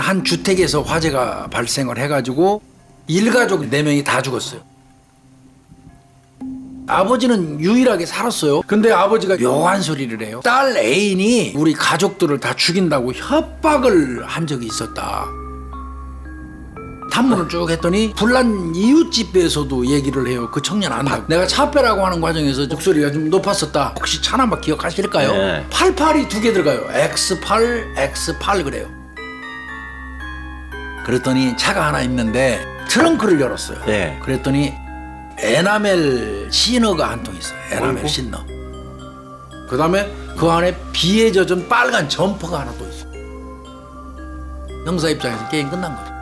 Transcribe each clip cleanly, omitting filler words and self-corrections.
한 주택에서 화재가 발생을 해가지고 일가족 4명이 다 죽었어요. 아버지는 유일하게 살았어요. 근데 아버지가 묘한 소리를 해요. 딸 애인이 우리 가족들을 다 죽인다고 협박을 한 적이 있었다. 탐문을 쭉 했더니 불난 이웃집에서도 얘기를 해요. 그 청년 안다고. 내가 차 빼라고 하는 과정에서 목소리가 좀 높았었다. 혹시 차 넘버 기억하실까요? 네. 88이 2개 들어가요. X8, X8 그래요. 그랬더니 차가 하나 있는데 트렁크를 열었어요. 네. 그랬더니 에나멜 시너가 한 통 있어요. 에나멜 어이구. 시너. 그 다음에 그 안에 비에 젖은 빨간 점퍼가 하나 또 있어요. 형사 입장에서 게임 끝난 거죠.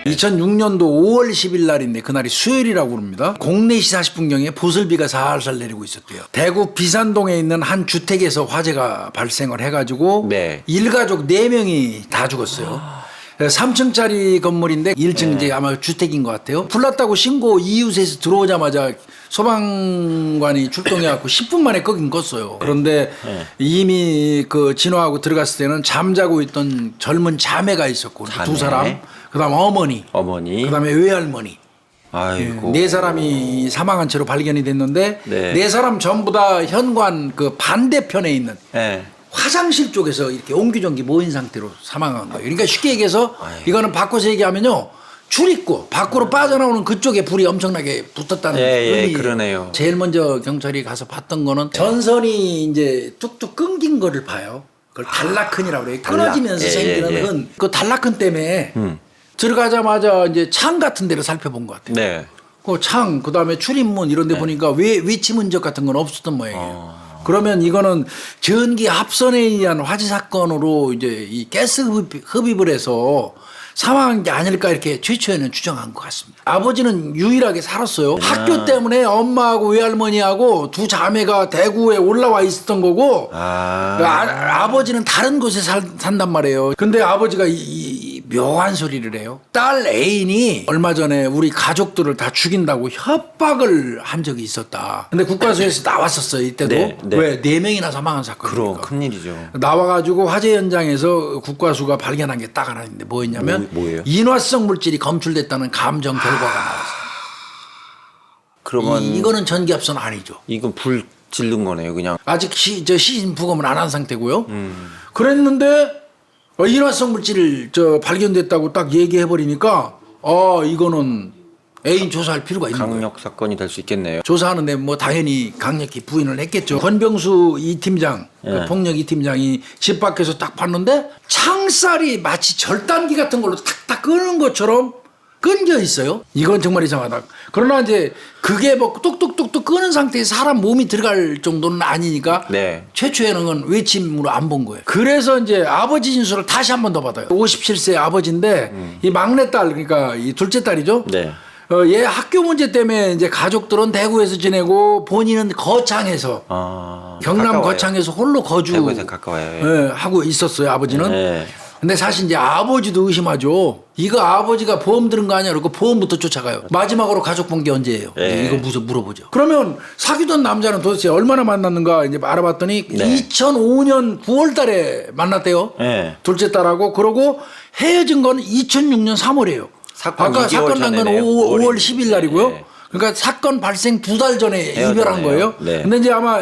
2006년도 5월 10일 날인데 그날이 수요일이라고 그럽니다. 공내 시 40분경에 보슬비가 살살 내리고 있었대요. 대구 비산동에 있는 한 주택에서 화재가 발생을 해가지고 네. 일가족 4명이 다 죽었어요. 3층짜리 건물인데 1층 이제 아마 주택인 것 같아요. 불났다고 신고 이웃에서 들어오자마자 소방관이 출동해갖고 10분 만에 끄긴 껐어요. 그런데 이미 그 진화하고 들어갔을 때는 잠자고 있던 젊은 자매가 있었고 자매. 2사람, 그다음 어머니, 그다음에 외할머니. 아이고. 4사람이 사망한 채로 발견이 됐는데 네. 4사람 전부 다 현관 그 반대편에 있는 네. 화장실 쪽에서 이렇게 옹기종기 모인 상태로 사망한 거예요. 그러니까 쉽게 얘기해서 이거는 바꿔서 얘기하면요. 출입구 밖으로 빠져나오는 그쪽에 불이 엄청나게 붙었다는 의미. 그러네요. 제일 먼저 경찰이 가서 봤던 거는 전선이 이제 뚝뚝 끊긴 거를 봐요. 그걸 단락흔이라고 그래요. 끊어지면서 생기는 흔. 그 단락흔 때문에 들어가자마자 이제 창 같은 데를 살펴본 것 같아요. 네. 그 창, 그 다음에 출입문 이런 데 보니까 외치 문적 같은 건 없었던 모양이에요. 그러면 이거는 전기 합선에 의한 화재 사건으로 이제 이 가스 흡입을 해서 사망한 게 아닐까 이렇게 최초에는 추정한 것 같습니다. 아버지는 유일하게 살았어요. 학교 때문에 엄마하고 외할머니하고 2 자매가 대구에 올라와 있었던 거고 아버지는 다른 곳에 산단 말이에요. 근데 아버지가 이 묘한 소리를 해요. 딸 애인이 얼마 전에 우리 가족들을 다 죽인다고 협박을 한 적이 있었다. 근데 국과수에서 나왔었어요. 이때도. 네. 왜 4명이나 사망한 사건이니까. 그럼 큰일이죠. 나와가지고 화재 현장에서 국과수가 발견한 게 딱 하나 있는데 뭐였냐면 뭐예요? 인화성 물질이 검출됐다는 감정 결과가 나왔어요. 그러면 이거는 전기합선 아니죠. 이건 불 질른 거네요, 그냥. 아직 시신 부검은 안 한 상태고요. 그랬는데 인화성 물질 발견됐다고 딱 얘기해 버리니까 이거는 애인 조사할 필요가 있는 거예요. 강력 사건이 될 수 있겠네요. 조사하는데 뭐 당연히 강력히 부인을 했겠죠. 권병수 이 팀장, 그 폭력 이 팀장이 집 밖에서 딱 봤는데 창살이 마치 절단기 같은 걸로 탁탁 끄는 것처럼 끊겨 있어요. 이건 정말 이상하다. 그러나 이제 그게 뭐 뚝뚝뚝뚝 끄는 상태에 사람 몸이 들어갈 정도는 아니니까 네. 최초에는 건 외침으로 안 본 거예요. 그래서 이제 아버지 진술을 다시 한 번 더 받아요. 57세 아버지인데 이 막내딸 그러니까 이 둘째 딸이죠. 네. 얘 학교 문제 때문에 이제 가족들은 대구에서 지내고 본인은 거창에서 경남 가까워요. 거창에서 홀로 거주 대구에서 가까워요. 예, 하고 있었어요 아버지는. 네. 근데 사실 이제 아버지도 의심하죠. 이거 아버지가 보험 들은 거 아니야? 그러고 보험부터 쫓아가요. 마지막으로 가족 본 게 언제예요? 네. 이거 물어보죠. 그러면 사귀던 남자는 도대체 얼마나 만났는가 이제 알아봤더니 2005년 9월 달에 만났대요. 네. 둘째 딸하고. 그러고 헤어진 건 2006년 3월이에요. 사건 아까 2개월 사건 난 건 전에네요. 5월 10일 날이고요. 네. 그러니까 사건 발생 2달 전에 헤어졌네요. 이별한 거예요. 네. 근데 이제 아마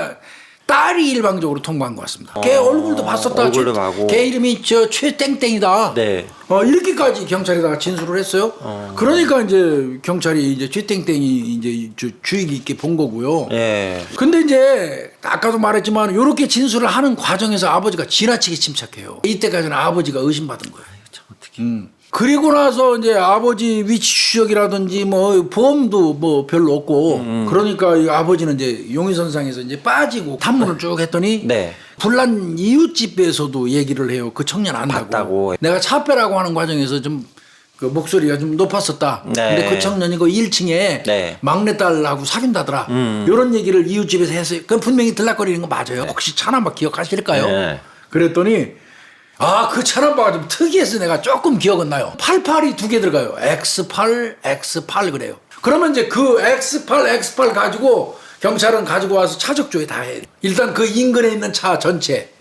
딸이 일방적으로 통보한 것 같습니다. 걔 얼굴도 봤었다. 얼굴도 봐고. 걔 이름이 최땡땡이다. 네. 이렇게까지 경찰에다가 진술을 했어요. 그러니까 이제 경찰이 이제 최땡땡이 이제 주의 깊게 본 거고요. 예. 근데 이제 아까도 말했지만 이렇게 진술을 하는 과정에서 아버지가 지나치게 침착해요. 이때까지는 아버지가 의심받은 거예요. 참 어떻게. 그리고 나서 이제 아버지 위치 추적이라든지 뭐 보험도 뭐 별로 없고 그러니까 이 아버지는 이제 용의선상에서 이제 빠지고 탐문을 쭉 했더니 네. 불난 이웃집에서도 얘기를 해요. 그 청년 안다고. 봤다고. 내가 차 빼라고 하는 과정에서 좀 그 목소리가 좀 높았었다. 네. 근데 그 청년이 그 1층에 네. 막내딸하고 사귄다더라. 이런 얘기를 이웃집에서 했어요. 그건 분명히 들락거리는 거 맞아요. 혹시 차나 막 기억하실까요? 네. 그랬더니 그 차남바가 좀 특이해서 내가 조금 기억은 나요. 88이 2개 들어가요. X8 그래요. 그러면 이제 그 X8 가지고 경찰은 가지고 와서 차적 조회 다 해. 일단 그 인근에 있는 차 전체.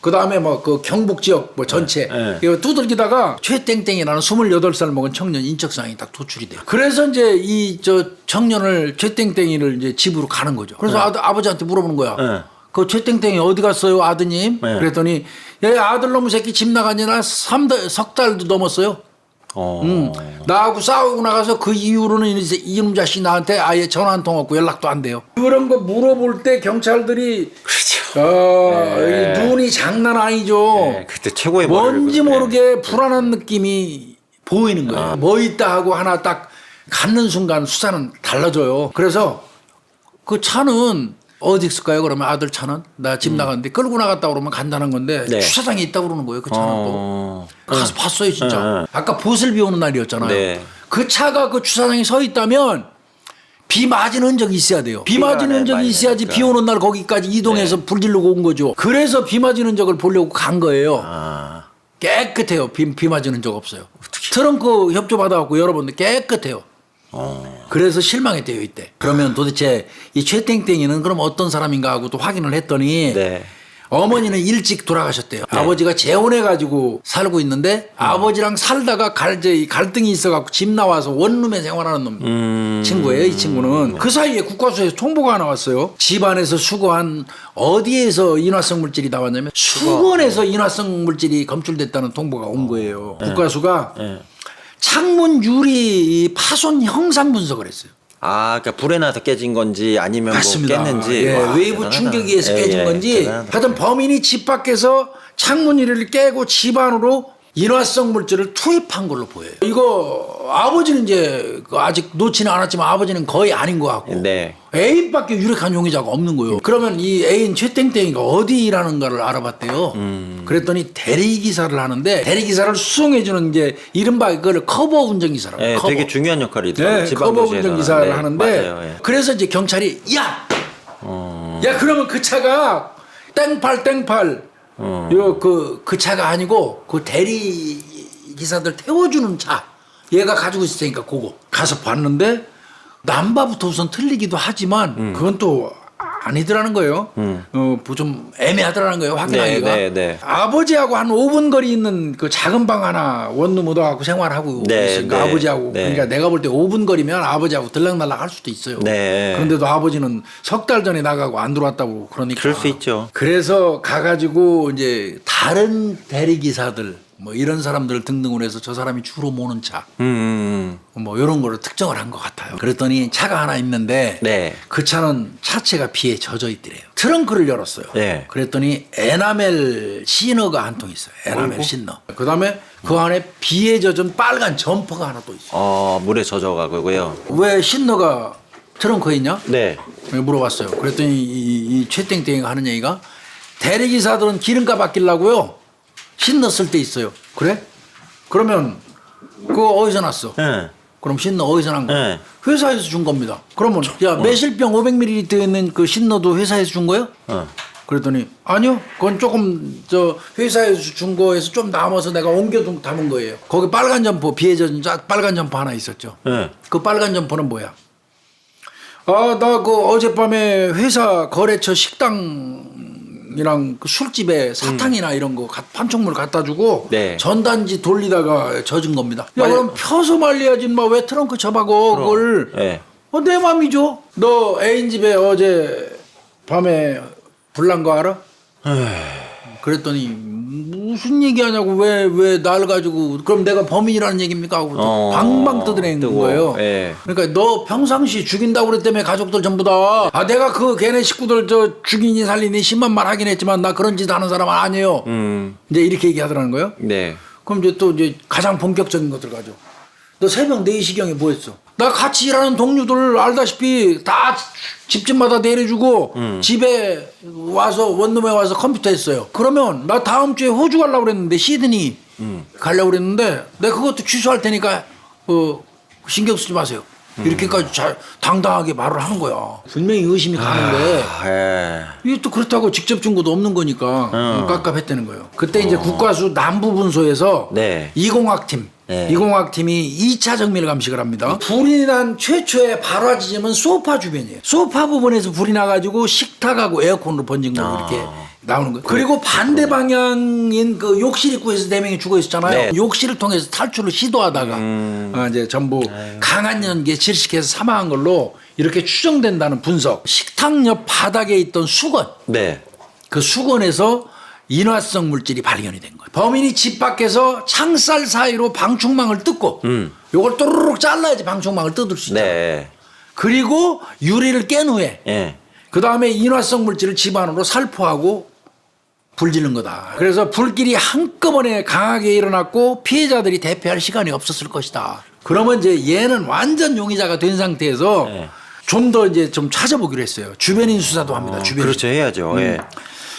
그 다음에 뭐 그 경북 지역 뭐 전체. 이거 두들기다가 최땡땡이라는 28살 먹은 청년 인적사항이 딱 도출이 돼요. 그래서 이제 이 청년을 최땡땡이를 이제 집으로 가는 거죠. 그래서 아버지한테 물어보는 거야. 그 최땡땡이 어디 갔어요, 아드님? 그랬더니 아들놈 새끼 집 나간 지나 석 달도 넘었어요. 나하고 싸우고 나가서 그 이후로는 이놈 자식 나한테 아예 전화 한 통 없고 연락도 안 돼요. 그런 거 물어볼 때 경찰들이 네. 눈이 장난 아니죠. 네, 그때 최고의 뭔지 머리를 모르게 불안한 느낌이 보이는 거예요. 뭐 있다 하고 하나 딱 갖는 순간 수사는 달라져요. 그래서 그 차는 어디 있을까요? 그러면 아들 차는 나 집 나갔는데 끌고 나갔다 그러면 간단한 건데 네. 주차장에 있다고 그러는 거예요. 그 차는 또 가서 봤어요 진짜. 아까 봇을 비 오는 날이었잖아요. 네. 그 차가 그 주차장에 서 있다면 비 맞은 흔적이 있어야 돼요. 비 맞은 네, 흔적이 많이 있어야지 나니까. 비 오는 날 거기까지 이동해서 불 지르고 온 거죠. 그래서 비 맞은 흔적을 보려고 간 거예요. 깨끗해요. 비 맞은 흔적 없어요. 트렁크 협조 받아갖고 열어봤는데 깨끗해요. 그래서 실망했대요 이때. 그러면 도대체 이 최땡땡이는 그럼 어떤 사람인가 하고 또 확인을 했더니 네. 어머니는 일찍 돌아가셨대요. 아버지가 재혼해가지고 살고 있는데 아버지랑 살다가 갈등이 있어갖고 집 나와서 원룸에 생활하는 놈 친구예요. 이 친구는 그 사이에 국과수에서 통보가 하나 왔어요. 집안에서 수거한 어디에서 인화성 물질이 나왔냐면 수건에서 인화성 물질이 검출됐다는 통보가 온 거예요. 국과수가 창문 유리 파손 형상 분석을 했어요. 그러니까 불에 나서 깨진 건지 아니면 맞습니다. 뭐 깼는지. 예, 와, 외부 대단하다. 충격에 의해서 예, 깨진 예, 건지 대단하다. 하여튼 범인이 집 밖에서 창문 유리를 깨고 집 안으로 인화성 물질을 투입한 걸로 보여요. 이거 아버지는 이제 아직 놓지는 않았지만 아버지는 거의 아닌 것 같고 네. 애인밖에 유력한 용의자가 없는 거예요. 그러면 이 애인 최땡땡이가 어디 일하는가를 알아봤대요. 그랬더니 대리기사를 하는데 대리기사를 수송해주는 이제 이른바 그걸 커버 운전기사라고. 예, 커버. 되게 중요한 역할이죠. 네, 커버 지방도시에서는. 운전기사를 네, 하는데 맞아요. 예. 그래서 이제 경찰이 야 그러면 그 차가 땡팔 그 차가 아니고 그 대리 기사들 태워주는 차 얘가 가지고 있을 테니까 그거 가서 봤는데 남바부터 우선 틀리기도 하지만 그건 또 아니더라는 거예요. 뭐 좀 애매하더라는 거예요. 확인하기가. 네. 아버지하고 한 5분 거리 있는 그 작은 방 하나 원룸 얻어갖고 생활하고 네, 있으니까 네, 아버지하고 네. 그러니까 내가 볼 때 5분 거리면 아버지하고 들락날락 할 수도 있어요. 네. 그런데도 아버지는 석 달 전에 나가고 안 들어왔다고 그러니까. 그럴 수 있죠. 그래서 가가지고 이제 다른 대리기사들 뭐 이런 사람들 등등을 해서 저 사람이 주로 모는 차. 뭐 이런 거를 특정을 한 것 같아요. 그랬더니 차가 하나 있는데 네. 그 차는 차체가 비에 젖어 있더래요. 트렁크를 열었어요. 네. 그랬더니 에나멜 시너가 한 통 있어요. 에나멜 시너. 그다음에 그 안에 비에 젖은 빨간 점퍼가 하나 또 있어요. 물에 젖어가고요. 왜 시너가 트렁크에 있냐? 네. 물어봤어요. 그랬더니 이 최땡땡이가 하는 얘기가 대리기사들은 기름값 아끼려고요. 신너 쓸 때 있어요. 그래? 그러면 그거 어디서 났어? 네. 그럼 신너 어디서 난 거야? 네. 회사에서 준 겁니다. 그러면 야 매실병 500ml 있는 그 신너도 회사에서 준 거야? 그랬더니 아니요. 그건 조금 회사에서 준 거에서 좀 남아서 내가 옮겨 담은 거예요. 거기 빨간 점퍼 비에 젖은 빨간 점퍼 하나 있었죠. 네. 그 빨간 점퍼는 뭐야? 나 그 어젯밤에 회사 거래처 식당이랑 그 술집에 사탕이나 이런 거 판촉물 갖다 주고 네. 전단지 돌리다가 젖은 겁니다. 야, 그럼 펴서 말려야지 마. 왜 트렁크 접하고 그걸. 네. 내 맘이죠. 너 애인 집에 어제 밤에 불난 거 알아? 그랬더니 무슨 얘기하냐고 왜 날 가지고 그럼 내가 범인이라는 얘기입니까 하고 방방 떠들어낸 뜨고, 거예요. 예. 그러니까 너 평상시 죽인다고 그랬다며 가족들 전부 다. 내가 그 걔네 식구들 죽이니 살리니 심한 말 하긴 했지만 나 그런 짓 하는 사람 아니에요. 이제 이렇게 얘기하더라는 거예요. 네. 그럼 이제 또 이제 가장 본격적인 것들 가죠. 너 새벽 4시경에 뭐 했어? 나 같이 일하는 동료들 알다시피 다 집집마다 내려주고 집에 와서 원룸에 와서 컴퓨터 했어요. 그러면 나 다음 주에 호주 가려고 그랬는데 시드니 가려고 그랬는데 내가 그것도 취소할 테니까 신경 쓰지 마세요. 이렇게까지 당당하게 말을 하는 거야. 분명히 의심이 가는데 예. 이게 또 그렇다고 직접 증거도 없는 거니까 깝깝했다는 거예요. 그때 이제 국과수 남부분소에서 네. 이공학팀 네. 이공학팀이 2차 정밀 감식을 합니다. 불이 난 최초의 발화 지점은 소파 주변이에요. 소파 부분에서 불이 나가지고 식탁하고 에어컨으로 번진 거로 이렇게 나오는 거예요. 그리고 반대 방향인 그 욕실 입구에서 4명이 죽어 있었잖아요. 네. 욕실을 통해서 탈출을 시도하다가 이제 전부 강한 연기에 질식해서 사망한 걸로 이렇게 추정된다는 분석. 식탁 옆 바닥에 있던 수건, 네. 그 수건에서 인화성 물질이 발견이 된 거예요. 범인이 집 밖에서 창살 사이로 방충망을 뜯고 요걸 또르륵 잘라야지 방충망을 뜯을 수 있잖아요. 네. 그리고 유리를 깬 후에 예. 그 다음에 인화성 물질을 집 안으로 살포하고 불지른 거다. 그래서 불길이 한꺼번에 강하게 일어났고 피해자들이 대피할 시간이 없었을 것이다. 그러면 이제 얘는 완전 용의자가 된 상태에서 네. 좀 더 이제 좀 찾아보기로 했어요. 주변인 수사도 합니다. 주변인. 그렇죠. 해야죠. 예.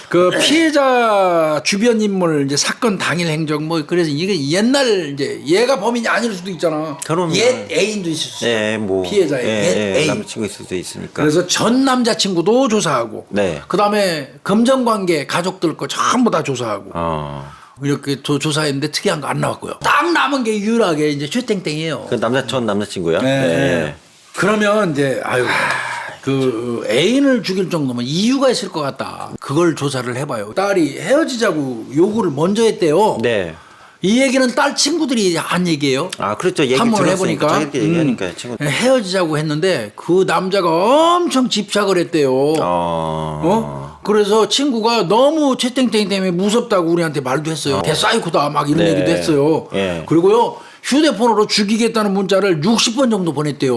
그 피해자 주변 인물 이제 사건 당일 행적 뭐 그래서 이게 옛날 이제 얘가 범인이 아닐 수도 있잖아. 그럼요. 옛 애인도 있을 수 있어. 예, 뭐 피해자의 옛 애인. 남친구 있을 수도 있으니까. 그래서 전 남자친구도 조사하고, 네. 그다음에 금전관계 가족들 거 전부 다 조사하고 이렇게 조사했는데 특이한 거 안 나왔고요. 딱 남은 게 유일하게 이제 최땡땡이에요. 그 전 남자친구요? 네. 그러면 이제 아유. 그 애인을 죽일 정도면 이유가 있을 것 같다. 그걸 조사를 해봐요. 딸이 헤어지자고 요구를 먼저 했대요. 네. 이 얘기는 딸 친구들이 한 얘기예요. 아, 그렇죠. 얘기 한번 들었으니까 해보니까 자기들끼리 얘기하니까 친구. 헤어지자고 했는데 그 남자가 엄청 집착을 했대요. 그래서 친구가 너무 채땡땡 때문에 무섭다고 우리한테 말도 했어요. 대사이코다 막 이런 네. 얘기도 했어요. 예. 그리고요 휴대폰으로 죽이겠다는 문자를 60번 정도 보냈대요.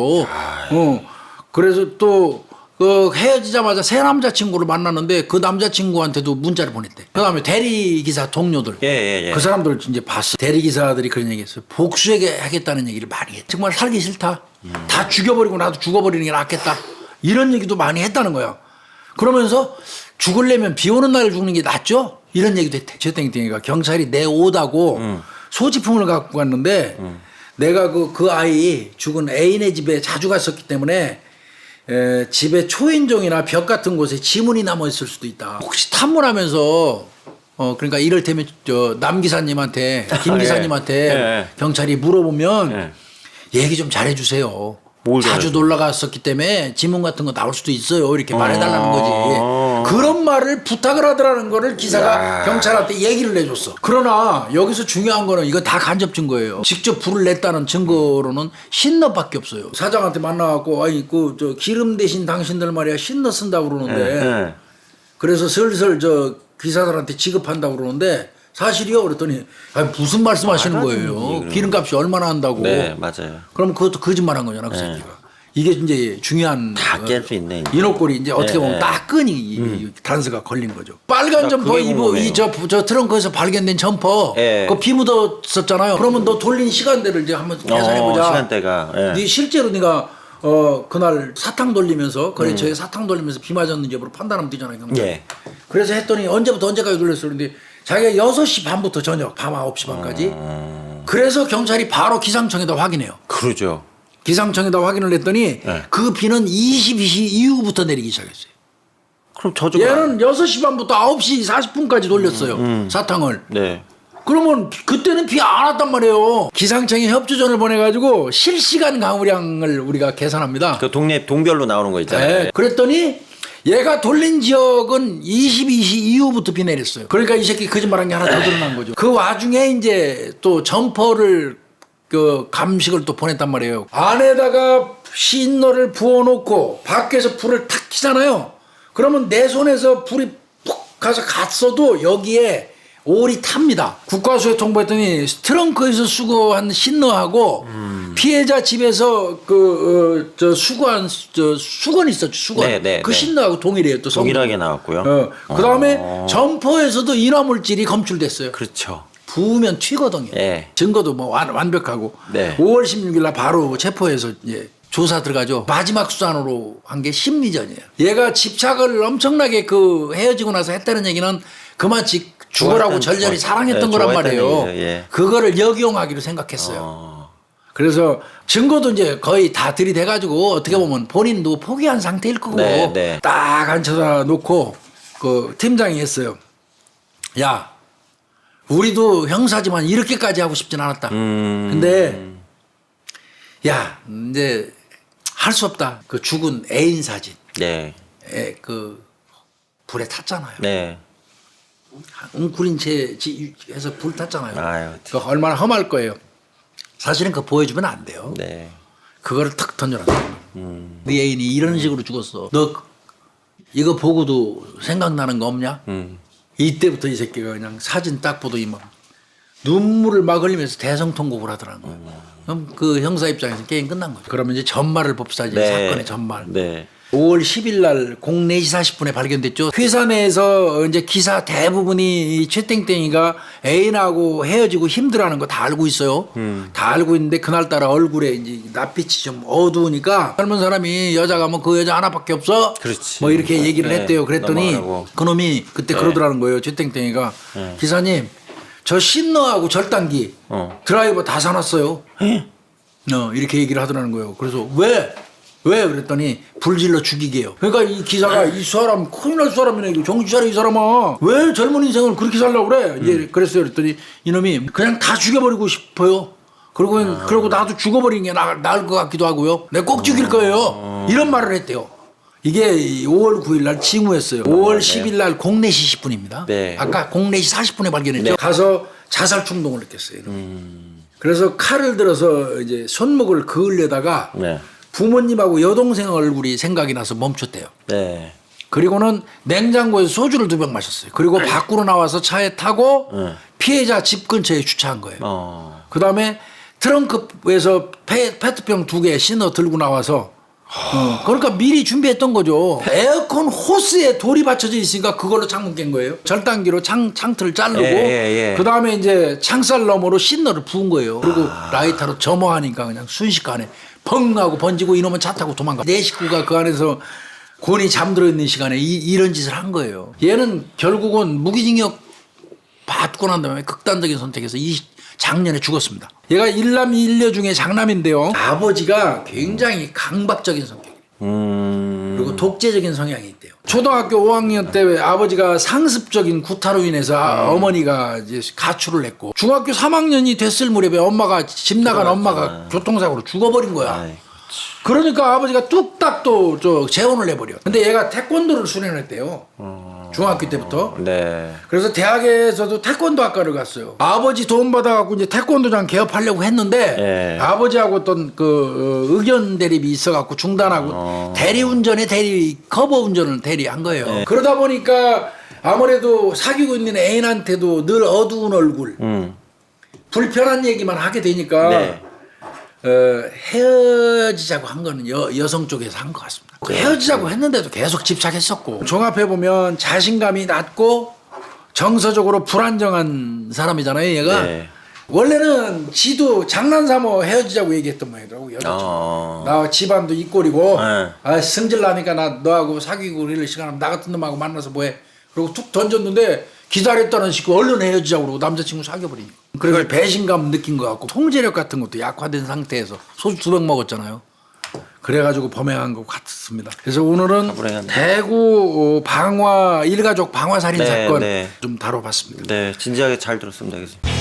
그래서 또 그 헤어지자마자 새 남자친구를 만났는데 그 남자친구한테도 문자를 보냈대. 그다음에 대리기사 동료들, 예. 그 사람들 이제 봤어. 대리기사들이 그런 얘기했어요. 복수하겠다는 얘기를 많이 했. 정말 살기 싫다. 다 죽여버리고 나도 죽어버리는 게 낫겠다. 이런 얘기도 많이 했다는 거야. 그러면서 죽으려면 비 오는 날 죽는 게 낫죠? 이런 얘기도 했대. 최땡땡이가 경찰이 내 옷하고 소지품을 갖고 갔는데 내가 그 아이 죽은 애인의 집에 자주 갔었기 때문에 집에 초인종이나 벽 같은 곳에 지문이 남아 있을 수도 있다. 혹시 탐문하면서 그러니까 이를테면 남 기사님한테 김 기사님한테 예. 경찰이 물어보면 얘기 좀 잘해주세요. 자주 놀러 갔었기 때문에 지문 같은 거 나올 수도 있어요. 이렇게 말해달라는 거지. 그런 말을 부탁을 하더라는 거를 기사가 경찰한테 얘기를 해줬어. 그러나 여기서 중요한 거는 이거 다 간접 증거예요. 직접 불을 냈다는 증거로는 신너밖에 없어요. 사장한테 만나갖고 아니 저 기름 대신 당신들 말이야 신너 쓴다고 그러는데 그래서 슬슬 저 기사들한테 지급한다고 그러는데 사실이요? 그랬더니 아니, 무슨 말씀하시는 거예요? 기름값이 얼마나 한다고. 네, 맞아요. 그럼 그것도 거짓말한 거잖아, 그 새끼가. 이게 이제 중요한 다 깰 수 있네. 인옥골이 이제 어떻게 보면 딱 끈이 이 단서가 걸린 거죠. 빨간 점퍼 저 트렁크에서 발견된 점퍼 그거 비 묻었었잖아요. 그러면 너 돌린 시간대를 이제 한번 계산해보자. 시간대가. 네 실제로 네가 그날 사탕 돌리면서 거래처에 사탕 돌리면서 비 맞았는지 여부를 판단하면 되잖아요. 예. 그래서 했더니 언제부터 언제까지 돌렸어. 그런데 자기가 6시 반부터 저녁 밤 9시 반까지. 그래서 경찰이 바로 기상청에다 확인해요. 그러죠. 기상청에다 확인을 했더니 그 비는 22시 이후부터 내리기 시작했어요. 그럼 저주가. 얘는 6시 반부터 9시 40분까지 돌렸어요. 사탕을. 네. 그러면 그때는 비 안 왔단 말이에요. 기상청에 협조전을 보내가지고 실시간 강우량을 우리가 계산합니다. 그 동네 동별로 나오는 거 있잖아요. 네. 그랬더니 얘가 돌린 지역은 22시 이후부터 비 내렸어요. 그러니까 이 새끼 거짓말한 게 하나 더 드러난 거죠. 그 와중에 이제 또 점퍼를 그 감식을 또 보냈단 말이에요. 안에다가 신너를 부어놓고 밖에서 불을 탁 켜잖아요. 그러면 내 손에서 불이 푹 가서 갔어도 여기에 올이 탑니다. 국과수에 통보했더니 트렁크에서 수거한 신너하고 피해자 집에서 저 수거한 수건 있었죠. 수건. 그 신너하고 동일해요. 또 동일하게 나왔고요. 그다음에 점퍼에서도 인화물질이 검출됐어요. 그렇죠. 부으면 튀거든요. 예. 증거도 뭐 완벽하고. 네. 5월 16일 날 바로 체포해서 이제 조사 들어가죠. 마지막 수단으로 한 게 심리전이에요. 얘가 집착을 엄청나게 그 헤어지고 나서 했다는 얘기는 그만치 죽으라고 절절히 사랑했던 거란 말이에요. 그거를 역이용하기로 생각했어요. 그래서 증거도 이제 거의 다 들이대가지고 어떻게 보면 본인도 포기한 상태일 거고 네, 네. 딱 앉혀서 놓고 그 팀장이 했어요. 야, 우리도 형사지만 이렇게까지 하고 싶진 않았다. 근데 야, 이제 할 수 없다. 그 죽은 애인 사진, 네. 그 불에 탔잖아요. 네. 웅크린 채에서 불 탔잖아요. 아유, 그 얼마나 험할 거예요. 사실은 그거 보여주면 안 돼요. 네. 그거를 탁 던져놨어. 네 애인이 이런 식으로 죽었어. 너 이거 보고도 생각나는 거 없냐? 이때부터 이 새끼가 그냥 사진 딱 보더니 막 눈물을 막 흘리면서 대성통곡을 하더라는 거야. 그럼 그 형사 입장에서 게임 끝난 거죠. 그러면 이제 전말을 봅시다. 이제 네. 사건의 전말. 네. 5월 10일 날 04시 40분에 발견됐죠. 회사 내에서 이제 기사 대부분이 이 최땡땡이가 애인하고 헤어지고 힘들어하는 거 다 알고 있어요. 다 알고 있는데 그날따라 얼굴에 이제 낯빛이 좀 어두우니까 젊은 사람이 여자가 뭐 그 여자 하나밖에 없어. 그렇지. 뭐 이렇게 얘기를 네. 했대요. 그랬더니 넘어가라고. 그놈이 그때 그러더라는 거예요. 최땡땡이가 기사님 저 신너하고 절단기 드라이버 다 사놨어요. 이렇게 얘기를 하더라는 거예요. 그래서 왜 그랬더니 불질러 죽이게요. 그러니까 이 기사가 이 사람 큰일 날 사람이네. 이거 정신 차려 이 사람아. 왜 젊은 인생을 그렇게 살려고 그래. 이제 그랬어요. 그랬더니 이놈이 그냥 다 죽여버리고 싶어요. 그리고 나도 죽어버리는 게 나을 것 같기도 하고요. 내가 꼭 죽일 거예요. 이런 말을 했대요. 이게 5월 9일 날 징후였어요. 5월 10일 날 04시 10분입니다. 네. 아까 04시 40분에 발견했죠. 네. 가서 자살 충동을 느꼈어요. 그래서 칼을 들어서 이제 손목을 그으려다가 네. 부모님하고 여동생 얼굴이 생각이 나서 멈췄대요. 네. 그리고는 냉장고에서 소주를 2병 마셨어요. 그리고 밖으로 나와서 차에 타고 피해자 집 근처에 주차한 거예요. 그 다음에 트렁크에서 페트병 2개 신어 들고 나와서 그러니까 미리 준비했던 거죠. 에어컨 호스에 돌이 받쳐져 있으니까 그걸로 창문 깬 거예요. 절단기로 창틀을 자르고 예. 그 다음에 이제 창살 너머로 신너를 부은 거예요. 그리고 라이터로 점화하니까 그냥 순식간에 펑 하고 번지고 이놈은 차 타고 도망가. 내 식구가 그 안에서 곤히 잠들어 있는 시간에 이런 짓을 한 거예요. 얘는 결국은 무기징역 받고 난 다음에 극단적인 선택에서 작년에 죽었습니다. 얘가 일남 일녀 중에 장남인데요. 아버지가 굉장히 강박적인 성격이에요. 그리고 독재적인 성향이 있대요. 초등학교 5학년 때 아버지가 상습적인 구타로 인해서 어머니가 이제 가출을 했고 중학교 3학년이 됐을 무렵에 엄마가 집 나간 엄마가 교통사고로 죽어버린 거야. 아이, 그러니까 아버지가 뚝딱 또 재혼을 해버려. 근데 얘가 태권도를 수련했대요. 중학교 때부터. 네. 그래서 대학에서도 태권도 학과를 갔어요. 아버지 도움 받아갖고 이제 태권도장 개업하려고 했는데 예. 아버지하고 어떤 그 의견 대립이 있어갖고 중단하고 대리운전에 커버 운전을 대리한 거예요. 그러다 보니까 아무래도 사귀고 있는 애인한테도 늘 어두운 얼굴, 불편한 얘기만 하게 되니까 네. 헤어지자고 한 거는 여성 쪽에서 한 것 같습니다. 헤어지자고 했는데도 계속 집착했었고 종합해보면 자신감이 낮고 정서적으로 불안정한 사람이잖아요 얘가. 네. 원래는 지도 장난삼아 헤어지자고 얘기했던 모양이더라고 여자친구. 나 집안도 이 꼴이고 승질 나니까 나 너하고 사귀고 이럴 시간하면 나 같은 놈하고 만나서 뭐해. 그리고 툭 던졌는데 기다렸다는 식으로 얼른 헤어지자고 그러고 남자친구 사귀어버리니까. 그래서 배신감 느낀 것 같고 통제력 같은 것도 약화된 상태에서 소주 2병 먹었잖아요. 그래가지고 범행한 것 같습니다. 그래서 오늘은 가불행하네. 대구 방화 일가족 방화살인 네, 사건 네. 좀 다뤄봤습니다. 네. 진지하게 잘 들었습니다. 교수님.